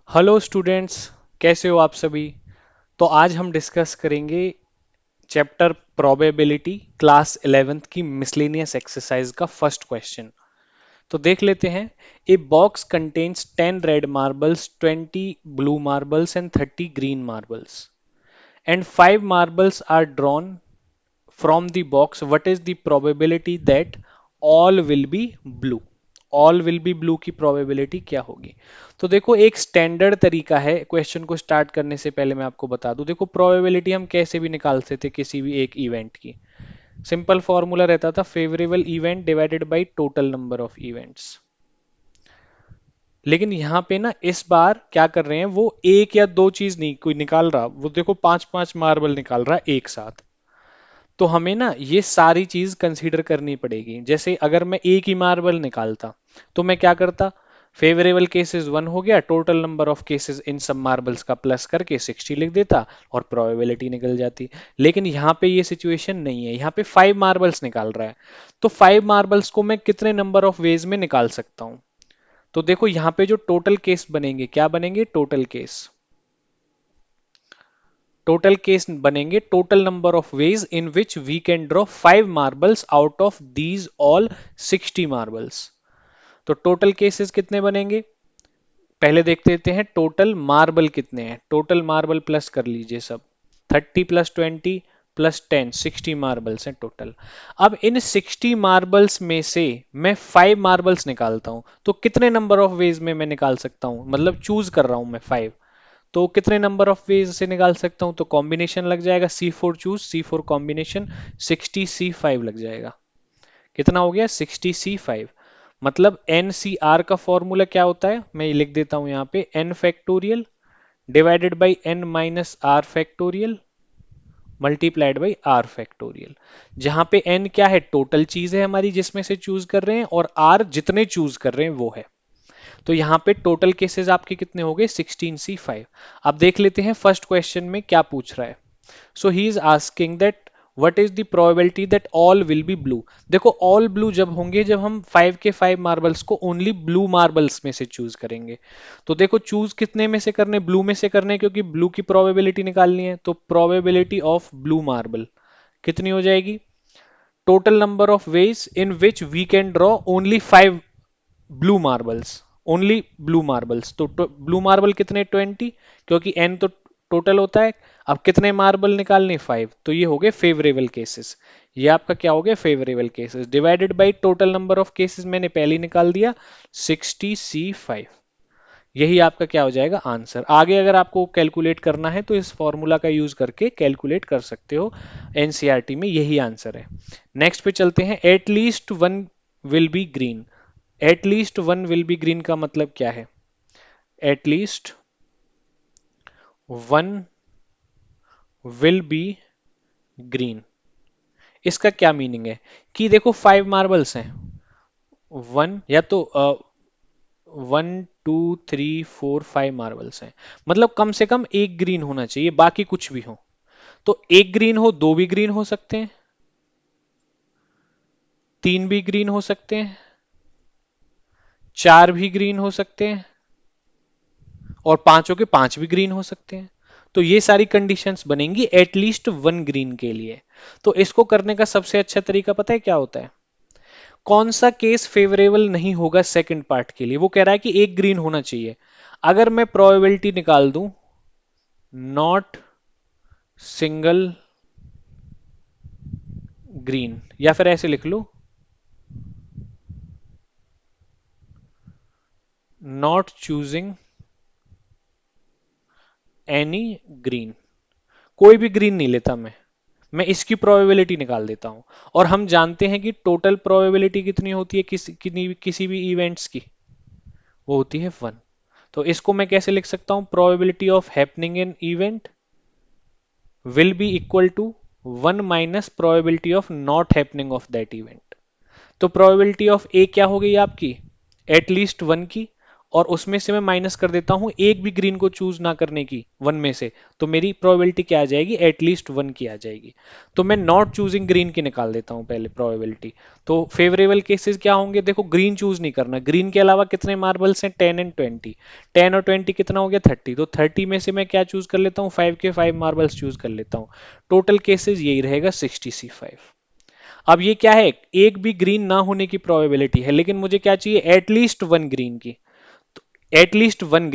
Hello students, कैसे हो आप सभी। तो आज हम डिस्कस करेंगे चैप्टर प्रोबेबिलिटी क्लास 11th की मिसलेनियस एक्सरसाइज का फर्स्ट क्वेश्चन। तो देख लेते हैं। A box contains 10 red marbles, 20 blue marbles and 30 green marbles and 5 marbles are drawn from the box. What is the probability that all will be blue? All will be blue की probability क्या होगी। तो देखो, एक standard तरीका है question को start करने से पहले मैं आपको बता दूं। देखो, प्रोबेबिलिटी हम कैसे भी निकाल सकते थे किसी भी एक इवेंट की। सिंपल फॉर्मूला रहता था favourable event divided by total number of events. लेकिन यहाँ पे ना इस बार क्या कर रहे हैं, वो एक या दो चीज नहीं कोई निकाल रहा, वो देखो पांच पांच मार्बल निकाल रहा है एक साथ। तो हमें ना ये सारी चीज कंसीडर करनी पड़ेगी। जैसे अगर मैं एक ही मार्बल निकालता तो मैं क्या करता, फेवरेबल केसेस 1 हो गया, total number of cases in सब मार्बल्स का प्लस करके 60 लिख देता और प्रोबेबिलिटी निकल जाती। लेकिन यहाँ पे ये सिचुएशन नहीं है, यहाँ पे 5 मार्बल्स निकाल रहा है। तो 5 मार्बल्स को मैं कितने नंबर ऑफ वेज में निकाल सकता हूँ। तो देखो, यहाँ पे जो टोटल केस बनेंगे, क्या बनेंगे, टोटल केस। टोटल केस बनेंगे total number of ways in which we can draw 5 marbles out of these all 60 marbles. तो टोटल केसेस कितने बनेंगे, पहले देख लेते हैं टोटल मार्बल कितने हैं। टोटल मार्बल प्लस कर लीजिए सब, 30 प्लस 20 प्लस 10, 60 मार्बल्स हैं टोटल। अब इन 60 मार्बल्स में से मैं 5 मार्बल्स निकालता हूं तो कितने नंबर ऑफ वेज में मैं निकाल सकता हूं, मतलब चूज कर रहा हूं मैं 5। तो कितने नंबर ऑफ वेज से निकाल सकता हूं, तो कॉम्बिनेशन लग जाएगा, C4 choose, C4 combination 60C5 लग जाएगा। कितना हो गया, 60C5। मतलब NCR का फॉर्मूला क्या होता है, मैं ये लिख देता हूं यहाँ पे, n factorial divided by n minus r factorial multiplied by r factorial. जहां पे n क्या है, टोटल चीज है हमारी जिसमें से चूज कर रहे हैं, और r जितने चूज कर रहे हैं वो है। तो यहाँ पे टोटल केसेस आपके कितने हो गए, 16C5। अब देख लेते हैं फर्स्ट क्वेश्चन में क्या पूछ रहा है। So he is asking that what is the probability that all will be blue. देखो, ऑल ब्लू जब होंगे जब हम 5 के 5 मार्बल्स को ओनली ब्लू मार्बल्स में से चूज करेंगे। तो देखो, चूज कितने में से करने, ब्लू में से करने, क्योंकि ब्लू की प्रोबेबिलिटी निकालनी है। तो प्रोबेबिलिटी ऑफ ब्लू मार्बल कितनी हो जाएगी, total number of ways in which we can draw only 5 blue marbles, only blue marbles. तो ब्लू मार्बल कितने, 20, क्योंकि एन तो टोटल होता है। अब कितने मार्बल निकालने, 5। तो ये हो गए फेवरेबल केसेस। ये आपका क्या हो गया, favourable cases divided by total number of cases, मैंने पहले ही निकाल दिया, 60C5। यही आपका क्या हो जाएगा, आंसर। आगे अगर आपको कैलकुलेट करना है तो इस फॉर्मूला का यूज करके कैलकुलेट कर सकते हो। एनसीईआरटी में यही आंसर है। नेक्स्ट पे चलते हैं, at least one will be green. At least one will be green का मतलब क्या है, at least one will be green. इसका क्या मीनिंग है कि देखो 5 मार्बल्स हैं, वन या तो 1 2 3 4 5 मार्बल्स हैं, मतलब कम से कम एक ग्रीन होना चाहिए, बाकी कुछ भी हो। तो एक ग्रीन हो, दो भी ग्रीन हो सकते हैं, तीन भी ग्रीन हो सकते हैं, चार भी ग्रीन हो सकते हैं, और पांचों के पांच भी ग्रीन हो सकते हैं। तो ये सारी कंडीशंस बनेंगी एटलीस्ट वन ग्रीन के लिए। तो इसको करने का सबसे अच्छा तरीका पता है क्या होता है, कौन सा केस फेवरेबल नहीं होगा सेकंड पार्ट के लिए। वो कह रहा है कि एक ग्रीन होना चाहिए। अगर मैं प्रोबेबिलिटी निकाल दूं, नॉट सिंगल ग्रीन, या फिर ऐसे लिख लो, नॉट चूजिंग एनी ग्रीन, कोई भी ग्रीन नहीं लेता मैं इसकी प्रोबेबिलिटी निकाल देता हूं। और हम जानते हैं कि टोटल प्रोबेबिलिटी कितनी होती है किसी भी इवेंट्स की, वो होती है 1। तो इसको मैं कैसे लिख सकता हूं, probability of happening in event will be equal to 1 minus probability of not happening of that event. तो प्रोबेबिलिटी ऑफ ए क्या हो गई आपकी, एटलीस्ट वन की, और उसमें से मैं माइनस कर देता हूं एक भी ग्रीन को चूज ना करने की वन में से, तो मेरी प्रोबेबिलिटी क्या आ जाएगी, एटलीस्ट वन की आ जाएगी। तो मैं नॉट चूजिंग ग्रीन की निकाल देता हूं पहले प्रोबेबिलिटी। तो फेवरेबल केसेस क्या होंगे, देखो ग्रीन चूज नहीं करना, ग्रीन के अलावा कितने मार्बल्स हैं, 10 एंड 20, 10 और 20 कितना हो गया, 30, तो 30 में से मैं क्या चूज कर लेता हूँ, 5 के 5 मार्बल्स चूज कर लेता हूँ। टोटल केसेस यही रहेगा 60C5। अब ये क्या है, एक भी ग्रीन ना होने की प्रोबेबिलिटी है, लेकिन मुझे क्या चाहिए, एटलीस्ट वन ग्रीन की। एटलीस्ट वन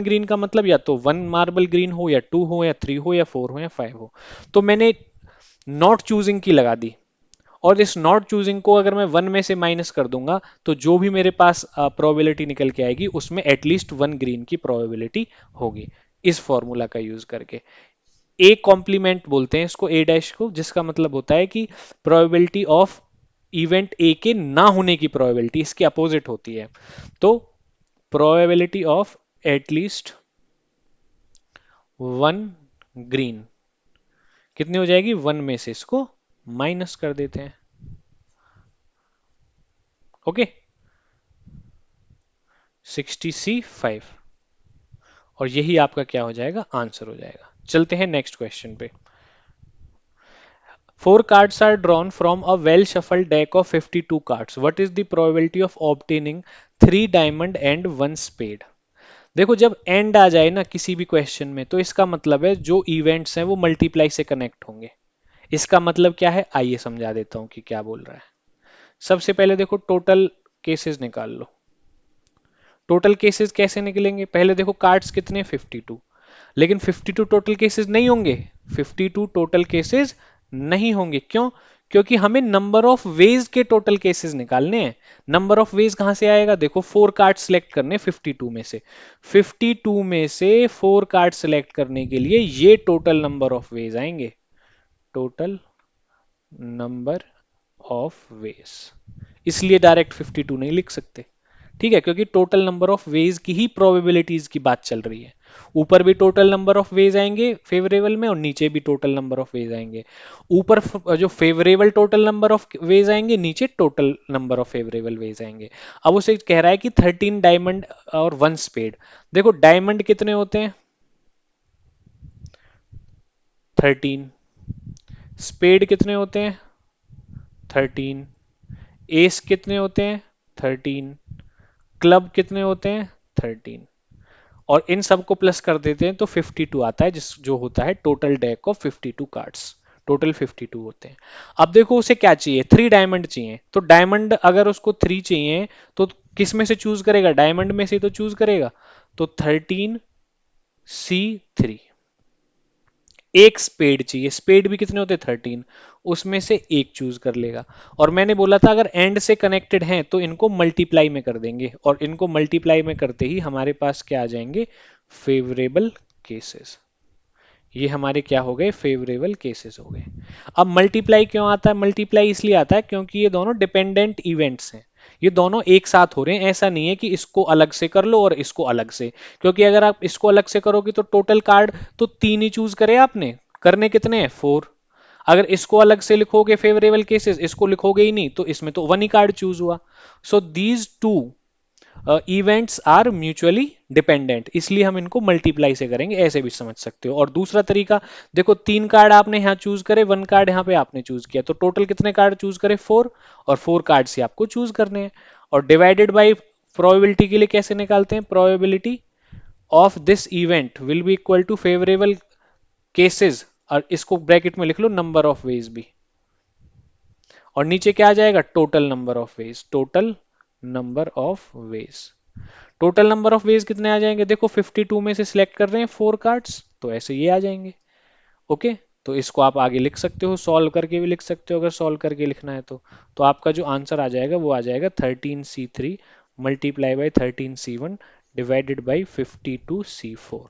ग्रीन का मतलब या तो वन मार्बल ग्रीन हो, या टू हो, या थ्री हो, या फोर हो, या फाइव हो। तो मैंने नॉट चूजिंग की लगा दी, और इस नॉट चूजिंग को अगर मैं वन में से माइनस कर दूंगा, तो जो भी मेरे पास प्रोबेबिलिटी निकल के आएगी उसमें एटलीस्ट वन ग्रीन की प्रोबेबिलिटी होगी, इस फॉर्मूला का यूज करके। ए कॉम्प्लीमेंट बोलते हैं इसको, ए डैश को, जिसका मतलब होता है कि प्रोबेबिलिटी ऑफ इवेंट ए के ना होने की प्रोबेबिलिटी इसके अपोजिट होती है। तो probability of at least one green कितनी हो जाएगी, वन में से इसको माइनस कर देते हैं। ओके, 60C5, और यही आपका क्या हो जाएगा, आंसर हो जाएगा। चलते हैं नेक्स्ट क्वेश्चन पे। Four cards are drawn from a well shuffled deck of 52 cards. What is the probability of obtaining three diamond and one spade? देखो जब एंड आ जाए ना किसी भी क्वेश्चन में, तो इसका मतलब है जो इवेंट्स हैं वो मल्टीप्लाई से कनेक्ट होंगे। इसका मतलब क्या है, आइए समझा देता हूं कि क्या बोल रहा है। सबसे पहले देखो टोटल केसेस निकाल लो। टोटल केसेस कैसे निकलेंगे, पहले देखो कार्ड्स कितने, 52, लेकिन 52 टोटल केसेस नहीं होंगे। 52 टोटल केसेस नहीं होंगे, क्यों, क्योंकि हमें नंबर ऑफ वेज के टोटल केसेस निकालने हैं। नंबर ऑफ वेज कहां से आएगा, देखो फोर कार्ड सिलेक्ट करने 52 में से, 52 में से फोर कार्ड सिलेक्ट करने के लिए ये टोटल नंबर ऑफ वेज आएंगे, टोटल नंबर ऑफ वेज। इसलिए डायरेक्ट 52 नहीं लिख सकते, ठीक है, क्योंकि टोटल नंबर ऑफ वेज की ही प्रोबेबिलिटीज की बात चल रही है। ऊपर भी टोटल नंबर ऑफ वेज आएंगे फेवरेबल में, और नीचे भी टोटल नंबर ऑफ वेज आएंगे। ऊपर जो favourable total number of ways आएंगे, नीचे total number of favourable ways आएंगे। अब उसे कह रहा है कि 13 डायमंड और वन स्पेड। देखो डायमंड कितने होते हैं, 13, स्पेड कितने होते हैं, 13, एस कितने होते हैं, 13, क्लब कितने होते हैं, 13, और इन सबको प्लस कर देते हैं तो 52 आता है, जिस जो होता है total deck of 52 cards. Total 52 होते हैं। अब देखो उसे क्या चाहिए, थ्री डायमंड चाहिए, तो डायमंड अगर उसको थ्री चाहिए तो किस में से चूज करेगा, डायमंड में से तो चूज करेगा। तो 13C3। एक स्पेड चाहिए, स्पेड भी कितने होते हैं, 13, उसमें से एक चूज कर लेगा। और मैंने बोला था अगर एंड से कनेक्टेड हैं तो इनको मल्टीप्लाई में कर देंगे, और इनको मल्टीप्लाई में करते ही हमारे पास क्या आ जाएंगे, फेवरेबल केसेस। ये हमारे क्या हो गए, फेवरेबल केसेस हो गए। अब मल्टीप्लाई क्यों आता है, मल्टीप्लाई इसलिए आता है क्योंकि ये दोनों डिपेंडेंट इवेंट्स हैं, ये दोनों एक साथ हो रहे हैं। ऐसा नहीं है कि इसको अलग से कर लो और इसको अलग से, क्योंकि अगर आप इसको अलग से करोगे तो टोटल कार्ड तो तीन ही चूज करे आपने, करने कितने हैं, फोर। अगर इसको अलग से लिखोगे फेवरेबल केसेस, इसको लिखोगे ही नहीं, तो इसमें तो वन ही कार्ड चूज हुआ। So these two events are mutually dependent, इसलिए हम इनको मल्टीप्लाई से करेंगे, ऐसे भी समझ सकते हो। और दूसरा तरीका देखो, तीन कार्ड आपने यहाँ चूज करे, वन कार्ड यहाँ पे आपने चूज किया, तो टोटल कितने कार्ड चूज करे, फोर, और फोर कार्ड से आपको चूज करने हैं। और डिवाइडेड बाई प्रोबेबिलिटी के लिए कैसे निकालते हैं, probability of this event will be equal to favourable cases, और इसको ब्रैकेट में लिख लो नंबर ऑफ वेज भी, और नीचे क्या आ जाएगा, total number of veg, total number of veg. Total number of veg कितने आ जाएंगे, देखो 52 में से सिलेक्ट कर रहे हैं फोर कार्ड्स, तो ऐसे ये आ जाएंगे। ओके, तो इसको आप आगे लिख सकते हो, सॉल्व करके भी लिख सकते हो अगर सॉल्व करके लिखना है तो आपका जो आंसर आ जाएगा वो आ जाएगा 13C3 multiply by 13C1 divided by 52C4।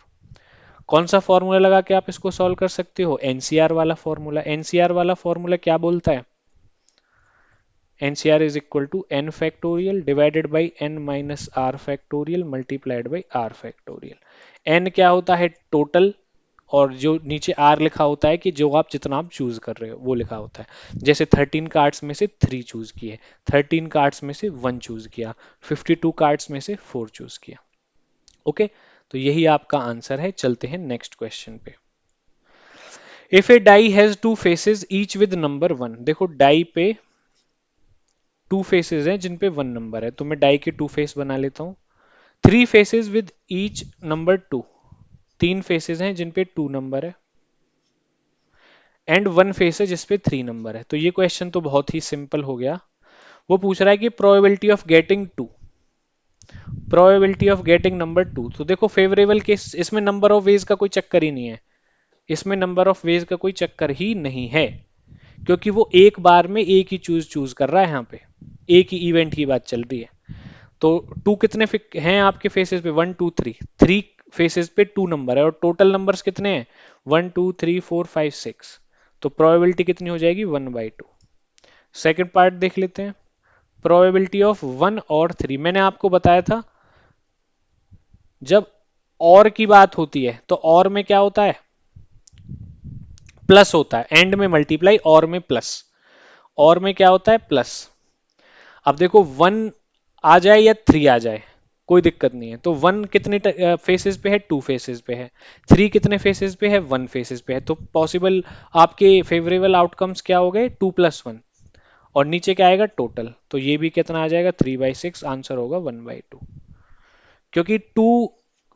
कौन सा फॉर्मूला लगा के आप इसको सॉल्व कर सकते हो, एनसीआर वाला फॉर्मूला। एनसीआर वाला फॉर्मूला क्या बोलता है, NCR is equal to n factorial divided by n minus r factorial multiplied by r factorial। n क्या होता है, टोटल, और जो नीचे आर लिखा होता है कि जो आप जितना आप चूज कर रहे हो वो लिखा होता है। जैसे 13 कार्ड्स में से 3 चूज किए, 13 कार्ड्स में से 1 चूज किया, 52 कार्ड्स में से 4 चूज किया। ओके, तो यही आपका आंसर है। चलते हैं नेक्स्ट क्वेश्चन पे। If a die has two faces each with number 1, देखो डाई पे टू फेसेस हैं जिन पे 1 नंबर है, तो मैं डाई के टू फेस बना लेता हूँ। 3 faces with each number 2, 3 faces हैं जिन पे 2 नंबर है, एंड 1 फेस है जिस पे 3 नंबर है। तो ये क्वेश्चन तो बहुत ही सिंपल हो गया। वो पूछ रहा है कि probability of getting 2, probability of getting number 2। तो देखो फेवरेबल केस, इसमें नंबर ऑफ वेज का कोई चक्कर ही नहीं है, इसमें नंबर ऑफ वेज का कोई चक्कर ही नहीं है, क्योंकि वो एक बार में एक ही चूज चूज कर रहा है। यहाँ पे एक ही इवेंट की बात चल रही है। तो टू कितने हैं आपके फेसेस पे, 1 2 3, 3 फेसेस पे 2 नंबर है, और टोटल नंबर्स कितने हैं, 1 2 3 4 5 6। तो प्रोबेबिलिटी कितनी हो जाएगी, 1/2। सेकंड पार्ट देख लेते हैं, प्रोबेबिलिटी ऑफ 1 और 3। मैंने आपको बताया था जब और की बात होती है तो और में क्या होता है, प्लस होता है, एंड में मल्टीप्लाई, और में प्लस, और में क्या होता है, प्लस। अब देखो 1 आ जाए या 3 आ जाए कोई दिक्कत नहीं है। तो 1 कितने फेसेस पे है, 2 फेसेस पे है। 3 कितने फेसेस पे है, 1 फेसेस पे है। तो पॉसिबल आपके फेवरेबल आउटकम्स क्या हो गए, 2+1, और नीचे क्या आएगा, टोटल। तो ये भी कितना आ जाएगा, 3/6। आंसर होगा 1/2, क्योंकि 2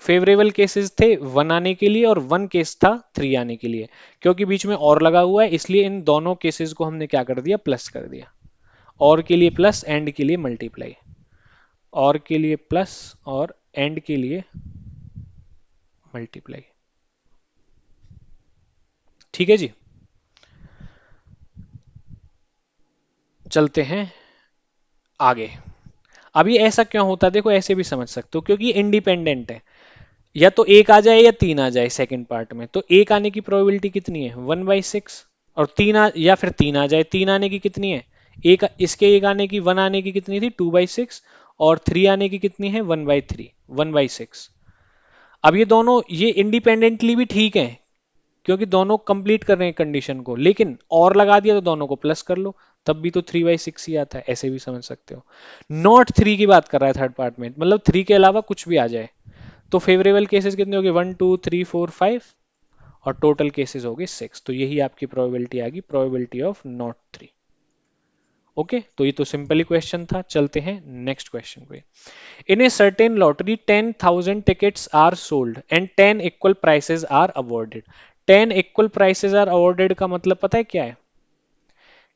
फेवरेबल केसेस थे 1 आने के लिए, और 1 केस था 3 आने के लिए। क्योंकि बीच में और लगा हुआ है, इसलिए इन दोनों केसेस को हमने क्या कर दिया, प्लस कर दिया। और के लिए प्लस, एंड के लिए मल्टीप्लाई, और के लिए प्लस और एंड के लिए मल्टीप्लाई। ठीक है जी, चलते हैं आगे। अभी ऐसा क्यों होता है, देखो ऐसे भी समझ सकते हो, क्योंकि इंडिपेंडेंट है। या तो एक आ जाए या 3 आ जाए सेकंड पार्ट में, तो एक आने की प्रोबेबिलिटी कितनी है, 1/6। और या फिर 3 आ जाए, 3 आने की कितनी है, एक इसके एक आने की, 1 आने की कितनी थी, 2/6, और 3 आने की कितनी है, 1/3, 1/6। अब ये दोनों ये इंडिपेंडेंटली भी ठीक है, क्योंकि दोनों कंप्लीट कर रहे हैं कंडीशन को, लेकिन और लगा दिया तो दोनों को प्लस कर लो, तब भी तो 3/6 ही आता है। ऐसे भी समझ सकते हो। नॉट 3 की बात कर रहा है थर्ड पार्ट में, मतलब 3 के अलावा कुछ भी आ जाए। तो फेवरेबल केसेस कितने हो गए, 1 2 3 4 5, और टोटल केसेस हो गए 6। तो यही आपकी प्रोबेबिलिटी आ गई, प्रोबेबिलिटी ऑफ नॉट 3। ओके, तो ये तो सिंपल ही क्वेश्चन था। चलते हैं नेक्स्ट क्वेश्चन पे। In a certain lottery 10,000 tickets are sold and 10 equal prizes are awarded. 10 equal prizes are awarded का मतलब पता है क्या है,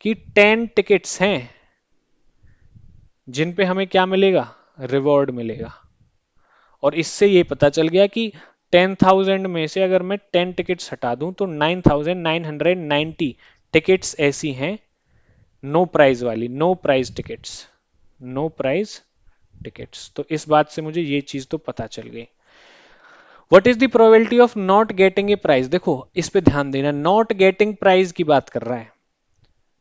कि 10 टिकट्स हैं जिन पे हमें क्या मिलेगा, रिवॉर्ड मिलेगा। और इससे ये पता चल गया कि 10,000 में से अगर मैं 10 टिकट्स हटा दूं तो 9,990 टिकट्स ऐसी हैं नो प्राइज वाली, no prize tickets, no prize tickets. तो इस बात से मुझे ये चीज तो पता चल गई। What is the probability of not getting a prize, देखो इस पे ध्यान देना, नॉट गेटिंग प्राइज की बात कर रहा है,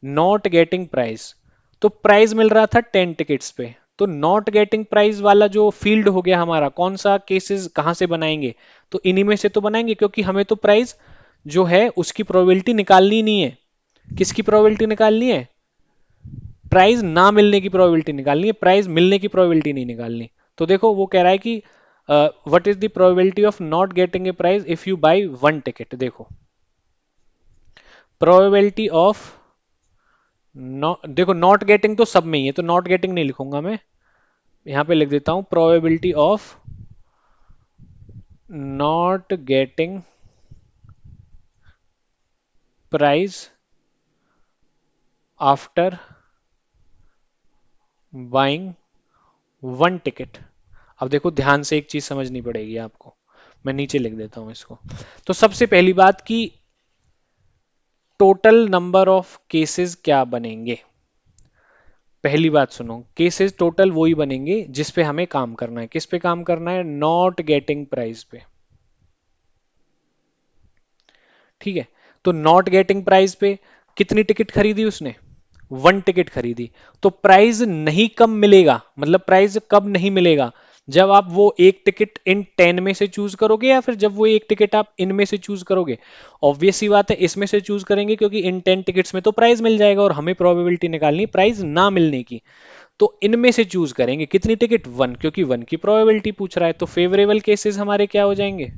नॉट गेटिंग प्राइज। तो प्राइज मिल रहा था 10 टिकट्स पे, तो नॉट गेटिंग प्राइज वाला जो फील्ड हो गया हमारा, कौन सा केसेस कहां से बनाएंगे, तो इन्हीं में से तो बनाएंगे, क्योंकि हमें तो प्राइज जो है उसकी प्रोबेबिलिटी निकालनी नहीं है। किसकी प्रोबेबिलिटी निकालनी है, प्राइज ना मिलने की प्रोबेबिलिटी निकालनी है, प्राइज मिलने की प्रोबेबिलिटी नहीं निकालनी। तो देखो वो कह रहा है कि what is the probability of not getting a prize if you buy 1 ticket. देखो प्रोबेबिलिटी ऑफ देखो नॉट गेटिंग तो सब में ही है, तो नॉट गेटिंग नहीं लिखूंगा मैं, यहां पे लिख देता हूं probability of not getting prize after buying 1 ticket. अब देखो ध्यान से एक चीज समझनी पड़ेगी आपको, मैं नीचे लिख देता हूं इसको। तो सबसे पहली बात कि टोटल नंबर ऑफ केसेस क्या बनेंगे। पहली बात सुनो, केसेस टोटल वही बनेंगे जिस पे हमें काम करना है। किस पे काम करना है, नॉट गेटिंग प्राइस पे। ठीक है, तो नॉट गेटिंग प्राइस पे कितनी टिकट खरीदी उसने, 1 टिकट खरीदी। तो प्राइस नहीं कम मिलेगा, मतलब प्राइस कब नहीं मिलेगा, जब आप वो एक टिकट इन 10 में से चूज करोगे या फिर जब वो एक टिकट आप इनमें से चूज करोगे? ऑब्वियस सी बात है इसमें से चूज करेंगे, क्योंकि इन 10 टिकट्स में तो प्राइस मिल जाएगा और हमें प्रोबेबिलिटी निकालनी है प्राइस ना मिलने की। तो इनमें से चूज करेंगे कितनी टिकट? वन, क्योंकि वन की प्रोबेबिलिटी पूछ रहा है। तो फेवरेबल केसेस हमारे क्या हो जाएंगे?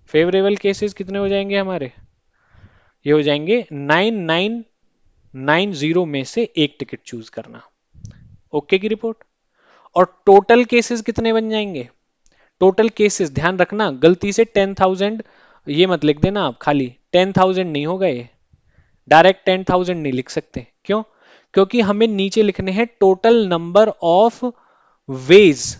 फेवरेबल केसेस कितने हो जाएंगे हमारे? ये हो जाएंगे 9990 में से एक टिकट चूज करना। ओके की रिपोर्ट। और टोटल केसेस कितने बन जाएंगे? टोटल केसेस ध्यान रखना, गलती से 10,000 ये मत लिख देना आप, खाली 10,000 नहीं होगा ये, डायरेक्ट 10,000 नहीं लिख सकते। क्यों? क्योंकि हमें नीचे लिखने हैं टोटल नंबर ऑफ वेज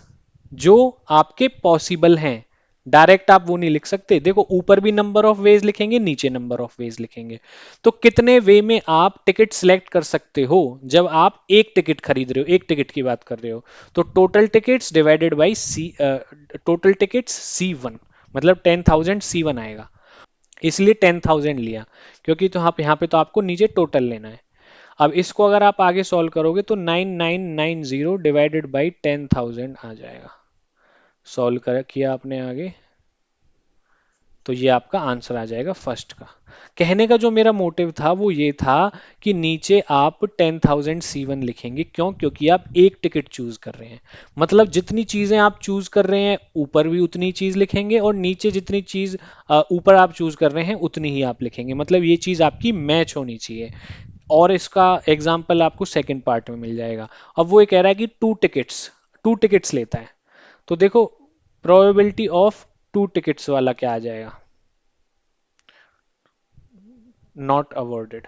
जो आपके पॉसिबल हैं। डायरेक्ट आप वो नहीं लिख सकते। देखो ऊपर भी नंबर ऑफ वेज लिखेंगे, नीचे नंबर ऑफ वेज लिखेंगे। तो कितने वे में आप टिकट सिलेक्ट कर सकते हो जब आप एक टिकट खरीद रहे हो, एक टिकट की बात कर रहे हो? तो total tickets divided by C, total tickets C1, मतलब 10,000 C1 आएगा। इसलिए 10,000 लिया, क्योंकि तो आप यहाँ पे तो आपको नीचे टोटल लेना है। अब इसको अगर आप आगे सॉल्व करोगे तो 9990 डिवाइडेड बाई 10,000 आ जाएगा। सॉल्व कर किया आपने आगे, तो ये आपका आंसर आ जाएगा फर्स्ट का। कहने का जो मेरा मोटिव था वो ये था कि नीचे आप 10,000 C1 लिखेंगे। क्यों? क्योंकि आप एक टिकट चूज कर रहे हैं। मतलब जितनी चीजें आप चूज कर रहे हैं ऊपर भी उतनी चीज लिखेंगे, और नीचे जितनी चीज ऊपर आप चूज कर रहे हैं उतनी ही आप लिखेंगे। मतलब ये चीज आपकी मैच होनी चाहिए। और इसका एग्जाम्पल आपको सेकंड पार्ट में मिल जाएगा। अब वो ये कह रहा है कि टू टिकट्स लेता है। तो देखो प्रोबेबिलिटी ऑफ टू टिकट्स वाला क्या आ जाएगा? नॉट अवॉर्डेड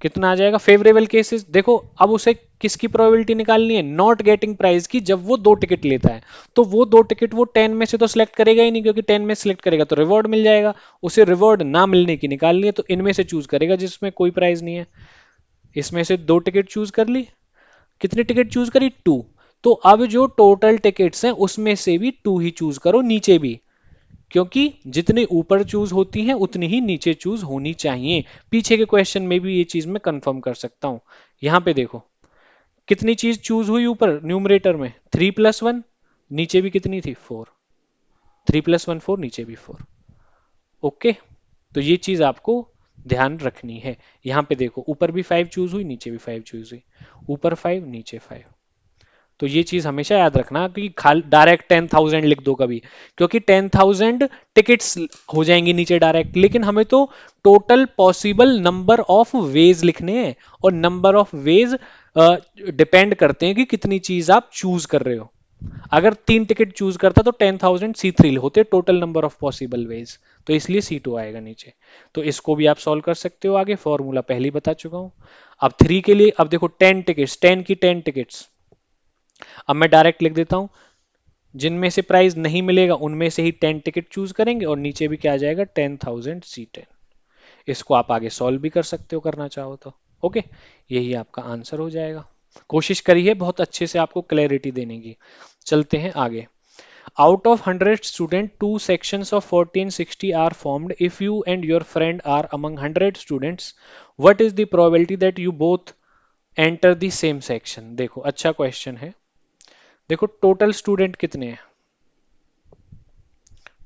कितना आ जाएगा? फेवरेबल केसेस देखो, अब उसे किसकी प्रोबेबिलिटी निकालनी है? नॉट गेटिंग प्राइस की। जब वो दो टिकट लेता है तो वो दो टिकट वो 10 में से तो सिलेक्ट करेगा ही नहीं, क्योंकि 10 में सिलेक्ट करेगा तो रिवॉर्ड मिल जाएगा। उसे रिवॉर्ड ना मिलने की निकालनी है, तो इनमें से चूज करेगा जिसमें कोई प्राइस नहीं है। इसमें से दो टिकट चूज कर ली। कितनी टिकट चूज करी? टू। तो अब जो टोटल टिकट्स हैं उसमें से भी टू ही चूज करो, नीचे भी, क्योंकि जितनी ऊपर चूज होती हैं उतनी ही नीचे चूज होनी चाहिए। पीछे के क्वेश्चन में भी ये चीज मैं कंफर्म कर सकता हूं। यहां पे देखो कितनी चीज चूज हुई ऊपर न्यूमरेटर में? 3+1। नीचे भी कितनी थी? 4। 3+1 4, नीचे भी 4। ओके। तो ये चीज आपको ध्यान रखनी है। यहां पे देखो ऊपर भी 5 चूज हुई, नीचे भी 5 चूज हुई। ऊपर 5, नीचे 5। तो ये चीज हमेशा याद रखना कि खाल डायरेक्ट 10,000 लिख दो कभी, क्योंकि 10,000 टिकट्स हो जाएंगी नीचे डायरेक्ट, लेकिन हमें तो total possible number of veg लिखने हैं। और नंबर ऑफ वेज डिपेंड करते हैं कि कितनी चीज आप चूज कर रहे हो। अगर 3 टिकट चूज करता तो 10,000 C3 होते total number of possible ways. तो इसलिए C2 आएगा नीचे। तो इसको भी आप सॉल्व कर सकते हो आगे, फॉर्मूला पहले ही बता चुका हूं। अब 3 के लिए, अब देखो 10 टिकट्स, 10 की 10 टिकट्स। अब मैं डायरेक्ट लिख देता हूं, जिनमें से प्राइस नहीं मिलेगा उनमें से ही 10 टिकट चूज करेंगे, और नीचे भी क्या आ जाएगा? 10,000 C10। इसको आप आगे सॉल्व भी कर सकते हो करना चाहो तो। ओके, यही आपका आंसर हो जाएगा। कोशिश करिए बहुत अच्छे से आपको क्लैरिटी देने की। चलते हैं आगे। Out of 100 students, two sections of 40 and 60 are formed. If you and your friend are among 100 students, what is the probability that you both enter the same section? देखो अच्छा क्वेश्चन है। देखो टोटल स्टूडेंट कितने हैं,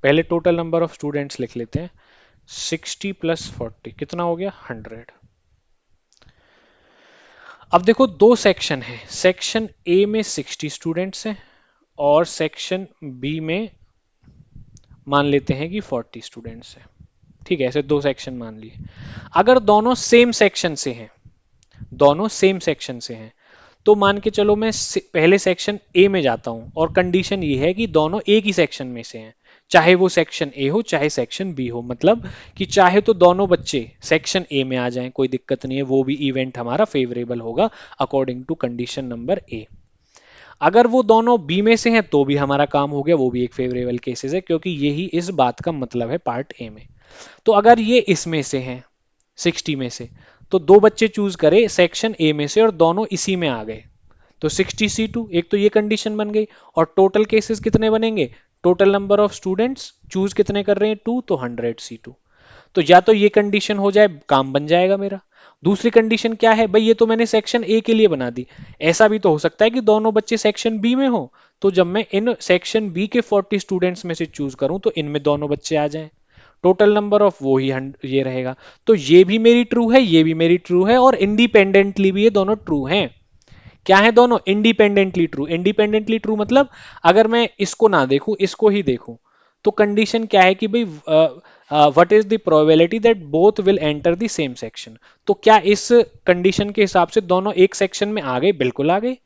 पहले total number of students लिख लेते हैं। 60 + 40 कितना हो गया? 100। अब देखो दो सेक्शन है, सेक्शन ए में 60 स्टूडेंट्स हैं और सेक्शन बी में मान लेते हैं कि 40 स्टूडेंट्स हैं। ठीक है, ऐसे दो सेक्शन मान लिए। अगर दोनों सेम सेक्शन से हैं, दोनों सेम सेक्शन से हैं, तो मान के चलो मैं पहले सेक्शन ए में जाता हूं, और कंडीशन ये है कि दोनों एक ही सेक्शन में से हैं। चाहे वो सेक्शन ए हो चाहे सेक्शन बी हो, मतलब कि चाहे तो दोनों बच्चे सेक्शन ए में आ जाएं, कोई दिक्कत नहीं है, वो भी इवेंट हमारा फेवरेबल होगा according to condition number A. अगर वो दोनों बी में से हैं तो भी हमारा काम हो गया, वो भी एक फेवरेबल केसेस है, क्योंकि यही इस बात का मतलब है पार्ट ए में। तो अगर ये इसमें से हैं 60 में से, तो दो बच्चे चूज करे सेक्शन ए में से और दोनों इसी में आ गए, तो 60 C2, एक तो ये कंडीशन बन गई। और टोटल केसेस कितने बनेंगे? Total number of students choose कितने कर रहे हैं? 2, तो 100 C2। तो या तो ये कंडीशन हो जाए, काम बन जाएगा मेरा। दूसरी कंडीशन क्या है भाई, ये तो मैंने सेक्शन ए के लिए बना दी, ऐसा भी तो हो सकता है कि दोनों बच्चे सेक्शन बी में हो, तो जब मैं इन सेक्शन बी के 40 स्टूडेंट्स में से चूज करूं तो इनमें दोनों बच्चे आ जाएं, टोटल नंबर ऑफ वो ही ये रहेगा। तो ये भी मेरी ट्रू है, ये भी मेरी ट्रू है, और इंडिपेंडेंटली भी ये दोनों ट्रू हैं। क्या है दोनों? Independently true. इंडिपेंडेंटली ट्रू मतलब अगर मैं इसको ना देखूं, इसको ही देखूं, तो कंडीशन क्या है कि भाई what is the probability that both will enter the same section. तो क्या इस कंडीशन के हिसाब से दोनों एक सेक्शन में आ गए? बिल्कुल आ गए,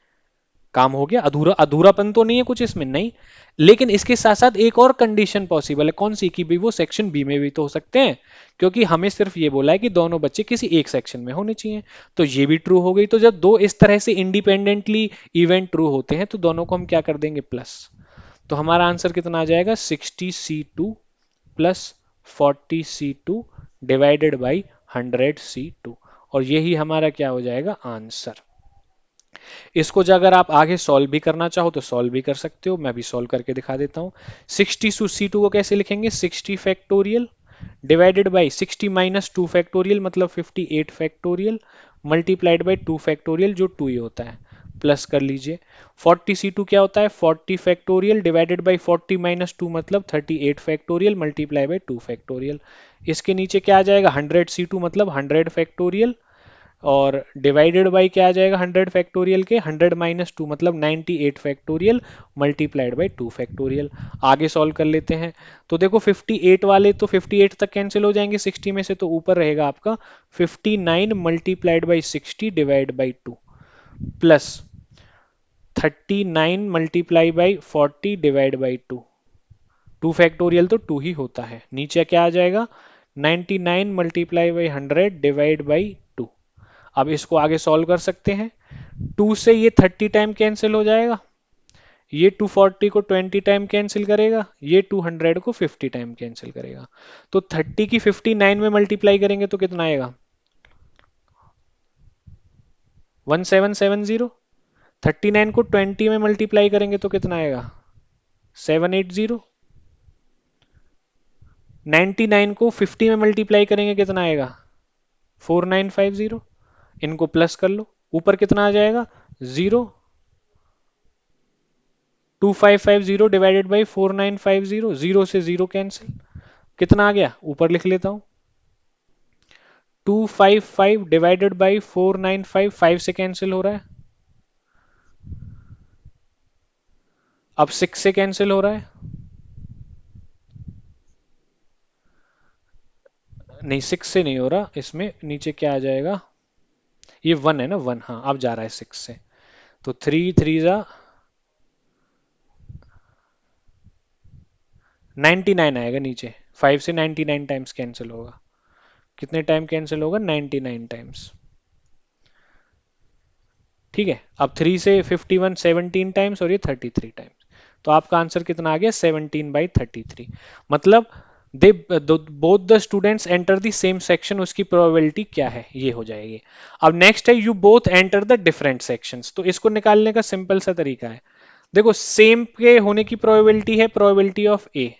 काम हो गया। अधूरा अधूरापन तो नहीं है कुछ इसमें, नहीं। लेकिन इसके साथ साथ एक और कंडीशन पॉसिबल है, कौन सी? कि भी वो सेक्शन बी में भी तो हो सकते हैं, क्योंकि हमें सिर्फ ये बोला है कि दोनों बच्चे किसी एक सेक्शन में होने चाहिए। तो ये भी ट्रू हो गई। तो जब दो इस तरह से इंडिपेंडेंटली इवेंट ट्रू होते हैं तो दोनों को हम क्या कर देंगे? प्लस। तो हमारा आंसर कितना आ जाएगा? 60C2 plus 40C2 divided by 100C2। और यही हमारा क्या हो जाएगा? आंसर। इसको जो अगर आप आगे सॉल्व भी करना चाहो तो सॉल्व भी कर सकते हो, मैं भी सॉल्व करके दिखा देता हूँ। 60 को कैसे लिखेंगे? 60 factorial divided by 60 minus 2 factorial मतलब 58 फैक्टोरियल मल्टीप्लाइड बाई 2 फैक्टोरियल जो 2 ही होता है, प्लस कर लीजिए। 40C2 क्या होता है? 40 फैक्टोरियल डिवाइडेड बाई 40 माइनस 2 मतलब 38 फैक्टोरियल मल्टीप्लाई बाई 2 फैक्टोरियल। इसके नीचे क्या आ जाएगा? 100C2 मतलब 100 फैक्टोरियल, और डिवाइडेड बाई क्या आ जाएगा 100 फैक्टोरियल के? 100 माइनस 2 मतलब 98 फैक्टोरियल मल्टीप्लाइड बाई 2 फैक्टोरियल। आगे सॉल्व कर लेते हैं। तो देखो 58 वाले तो 58 तक कैंसिल हो जाएंगे 60 में से, तो ऊपर रहेगा आपका 59 multiplied by 60 divide by 2 plus 39 multiply by 40 divide by 2। 2 factorial तो 2 ही होता है। नीचे क्या आ जाएगा? 99 मल्टीप्लाई बाई 100 डिवाइड बाई 2। अब इसको आगे सॉल्व कर सकते हैं। 2 से ये 30 टाइम कैंसिल हो जाएगा, ये 240 को 20 टाइम कैंसिल करेगा, ये 200 को 50 टाइम कैंसिल करेगा। तो 30 की 59 में मल्टीप्लाई करेंगे तो कितना आएगा? 1770। 39 को 20 में मल्टीप्लाई करेंगे तो कितना आएगा? 780। 99 को 50 में मल्टीप्लाई करेंगे कितना आएगा? 4950। इनको प्लस कर लो, ऊपर कितना आ जाएगा? 0। 2550 डिवाइडेड बाई 4950, 0 से 0 कैंसिल, कितना आ गया? ऊपर लिख लेता हूं, 255 डिवाइडेड बाई 495, 5 से कैंसिल हो रहा है, अब 6 से कैंसिल हो रहा है, नहीं 6 से नहीं हो रहा, इसमें नीचे क्या आ जाएगा? ये 1 है ना, 1, हाँ अब जा रहा है 6 से। तो 3 3 जा 99 आएगा नीचे, 5 से 99 टाइम्स कैंसिल होगा। कितने टाइम कैंसिल होगा? 99 टाइम्स। ठीक है, अब 3 से 51 17 टाइम्स, और ये 33 टाइम्स। तो आपका आंसर कितना आ गया? 17/33। मतलब they both the students enter the same section, उसकी प्रोबेबिलिटी क्या है? ये हो जाएगी। अब नेक्स्ट है you both enter the different sections. तो इसको निकालने का सिंपल सा तरीका है, देखो सेम के होने की प्रोबेबिलिटी है प्रोबेबिलिटी ऑफ ए,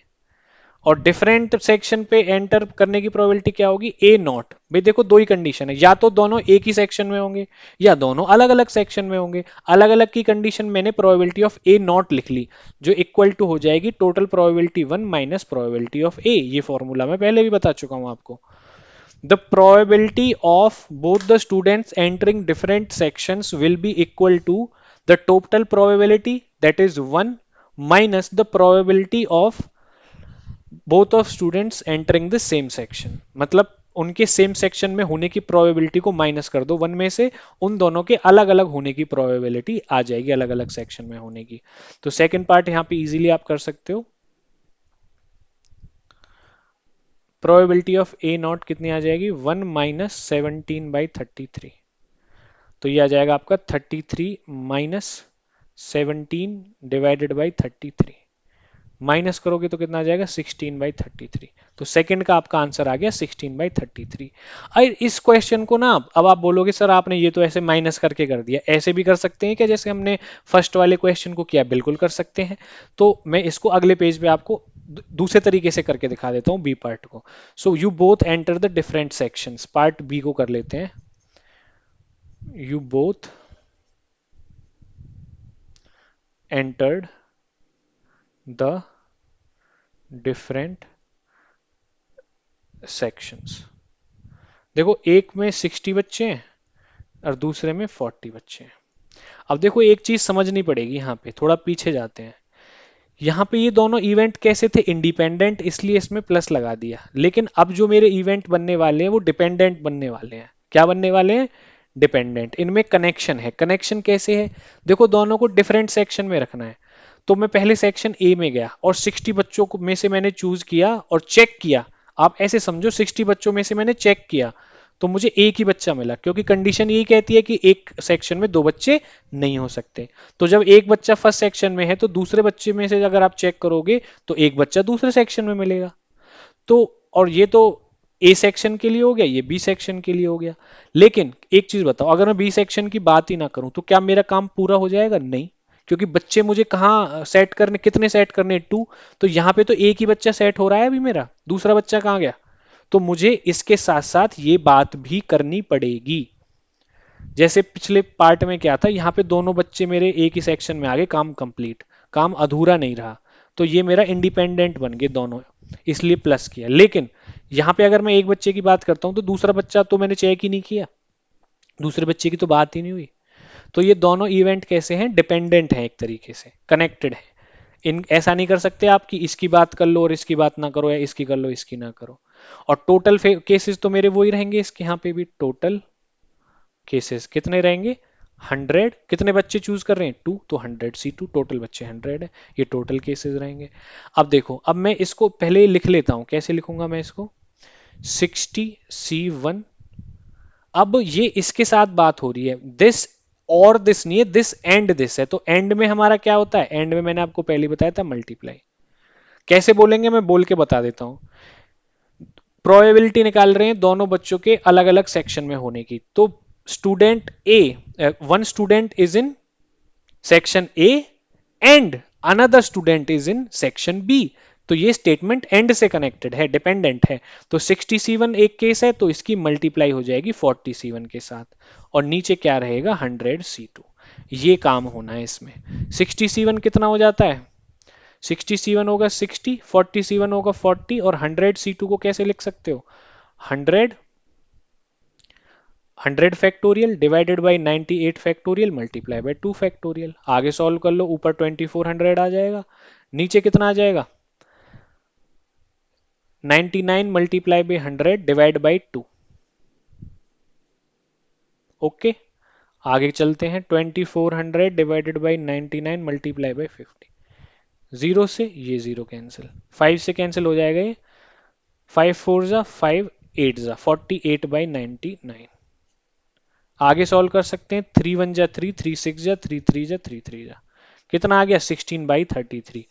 और डिफरेंट सेक्शन पे एंटर करने की प्रोबेबिलिटी क्या होगी? ए नॉट। भाई देखो दो ही कंडीशन है, या तो दोनों एक ही सेक्शन में होंगे या दोनों अलग अलग सेक्शन में होंगे। अलग अलग की कंडीशन मैंने प्रोबेबिलिटी ऑफ ए नॉट लिख ली, जो इक्वल टू हो जाएगी total probability 1 minus probability of A. ये फॉर्मूला मैं पहले भी बता चुका हूं आपको। The probability of both the students entering different sections will be equal to the total probability, that is 1 minus the probability of both of students entering the same section. मतलब उनके सेम सेक्शन में होने की probability को minus कर दो 1 में से, उन दोनों के अलग अलग होने की प्रोबेबिलिटी आ जाएगी, अलग अलग सेक्शन में होने की। तो सेकंड पार्ट यहाँ पे इजीली आप कर सकते हो। प्रोबेबिलिटी ऑफ ए नॉट कितनी आ जाएगी? 1 माइनस 17/33। तो ये आ जाएगा आपका 33 माइनस 17 डिवाइडेड बाई 33। माइनस करोगे तो कितना आ जाएगा? 16/33। तो सेकंड का आपका आंसर आ गया 16/33। अरे इस क्वेश्चन को ना, अब आप बोलोगे सर आपने ये तो ऐसे माइनस करके कर दिया, ऐसे भी कर सकते हैं क्या जैसे हमने फर्स्ट वाले क्वेश्चन को किया? बिल्कुल कर सकते हैं। तो मैं इसको अगले पेज पे आपको दूसरे तरीके से करके दिखा देता हूँ बी पार्ट को। So you both enter the different sections, part B को कर लेते हैं। You both entered the different sections। देखो एक में 60 बच्चे हैं और दूसरे में 40 बच्चे हैं। अब देखो एक चीज समझनी पड़ेगी, यहाँ पे थोड़ा पीछे जाते हैं। यहाँ पे ये दोनों इवेंट कैसे थे, इंडिपेंडेंट, इसलिए इसमें प्लस लगा दिया। लेकिन अब जो मेरे इवेंट बनने वाले हैं वो डिपेंडेंट बनने वाले हैं। क्या बनने वाले हैं? डिपेंडेंट। इनमें कनेक्शन है। कनेक्शन कैसे है? देखो दोनों को डिफरेंट सेक्शन में रखना है। तो मैं पहले सेक्शन ए में गया और 60 बच्चों को में से मैंने चूज किया और चेक किया। आप ऐसे समझो 60 बच्चों में से मैंने चेक किया तो मुझे एक ही बच्चा मिला, क्योंकि कंडीशन यही कहती है कि एक सेक्शन में दो बच्चे नहीं हो सकते। तो जब एक बच्चा फर्स्ट सेक्शन में है तो दूसरे बच्चे में से अगर आप चेक करोगे तो एक बच्चा दूसरे सेक्शन में मिलेगा। तो और ये तो ए सेक्शन के लिए हो गया, ये बी सेक्शन के लिए हो गया। लेकिन एक चीज बताओ, अगर मैं बी सेक्शन की बात ही ना करूं तो क्या मेरा काम पूरा हो जाएगा? नहीं, क्योंकि बच्चे मुझे कहाँ सेट करने, कितने सेट करने? टू। तो यहाँ पे तो एक ही बच्चा सेट हो रहा है अभी, मेरा दूसरा बच्चा कहाँ गया? तो मुझे इसके साथ साथ ये बात भी करनी पड़ेगी। जैसे पिछले पार्ट में क्या था, यहाँ पे दोनों बच्चे मेरे एक ही सेक्शन में आ गए, काम कंप्लीट, काम अधूरा नहीं रहा। तो ये मेरा इंडिपेंडेंट बन गए दोनों, इसलिए प्लस किया। लेकिन यहाँ पे अगर मैं एक बच्चे की बात करता हूँ तो दूसरा बच्चा तो मैंने चेक ही नहीं किया, दूसरे बच्चे की तो बात ही नहीं हुई। तो ये दोनों इवेंट कैसे हैं? डिपेंडेंट हैं, एक तरीके से कनेक्टेड है। इन ऐसा नहीं कर सकते आप कि इसकी बात कर लो और इसकी बात ना करो, या इसकी कर लो इसकी ना करो। और टोटल केसेस तो मेरे वही रहेंगे, इसके यहाँ पे भी टोटल केसेस कितने रहेंगे? 100। कितने बच्चे चूज कर रहे हैं? 2, तो 100 C2, टोटल बच्चे 100 है। ये टोटल केसेस रहेंगे। अब देखो, अब मैं इसको पहले लिख लेता हूं। कैसे लिखूंगा मैं इसको? 60C1। अब ये इसके साथ बात हो रही है, दिस और दिस नहीं है, दिस एंड दिस है। तो एंड में हमारा क्या होता है? एंड में मैंने आपको पहले बताया था मल्टीप्लाई। कैसे बोलेंगे मैं बोल के बता देता हूं। प्रोबेबिलिटी निकाल रहे हैं दोनों बच्चों के अलग अलग सेक्शन में होने की। तो student A, one student is in section A and another student is in section B. तो ये स्टेटमेंट एंड से कनेक्टेड है, डिपेंडेंट है। तो 60C1 एक केस है, तो इसकी मल्टीप्लाई हो जाएगी 40C1 के साथ, और नीचे क्या रहेगा? 100C2। ये काम होना है इसमें। 60C1 कितना हो जाता है? 60C1 होगा 60, 40C1 होगा 40, और 100C2 को कैसे लिख सकते हो? 100, 100 factorial divided by 98 factorial multiply by 2 factorial. आगे सॉल्व कर लो, ऊपर 2400 आ जाएगा, नीचे कितना आ जाएगा? 99 multiply by 100 divide by 2। Okay, आगे चलते हैं। 2400 divided by 99 multiply by 50। Zero से ये जीरो कैंसिल, 5 से कैंसिल हो जाएगा ये। 5 4 जा 5, 8 जा 48/99। आगे सॉल्व कर सकते हैं। 3 1 जा 3, 3 6 जा 3 3 जा 3 3 जा, कितना आ गया? 16/33।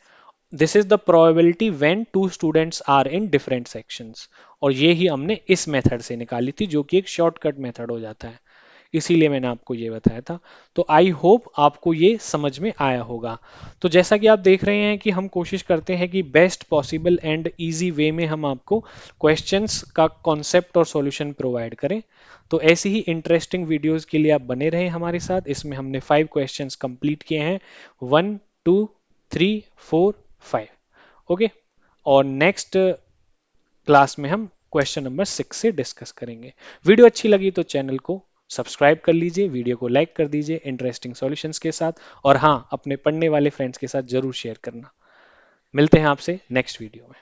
This is the probability when two students are in different sections. और ये ही हमने इस मेथड से निकाली थी, जो कि एक शॉर्टकट मेथड हो जाता है। इसीलिए मैंने आपको ये बताया था। तो आई होप आपको ये समझ में आया होगा। तो जैसा कि आप देख रहे हैं कि हम कोशिश करते हैं कि best possible and easy way में हम आपको क्वेश्चंस का कॉन्सेप्ट और सॉल्यूशन प्रोवाइड करें। तो ऐसी ही इंटरेस्टिंग वीडियोस के लिए आप बने रहें हमारे साथ। इसमें हमने 5 क्वेश्चंस कंप्लीट किए हैं, 1 2 3 4 5। ओके, और नेक्स्ट क्लास में हम क्वेश्चन नंबर 6 से डिस्कस करेंगे। वीडियो अच्छी लगी तो चैनल को सब्सक्राइब कर लीजिए, वीडियो को लाइक कर दीजिए इंटरेस्टिंग सॉल्यूशंस के साथ, और हाँ, अपने पढ़ने वाले फ्रेंड्स के साथ जरूर शेयर करना। मिलते हैं आपसे नेक्स्ट वीडियो में।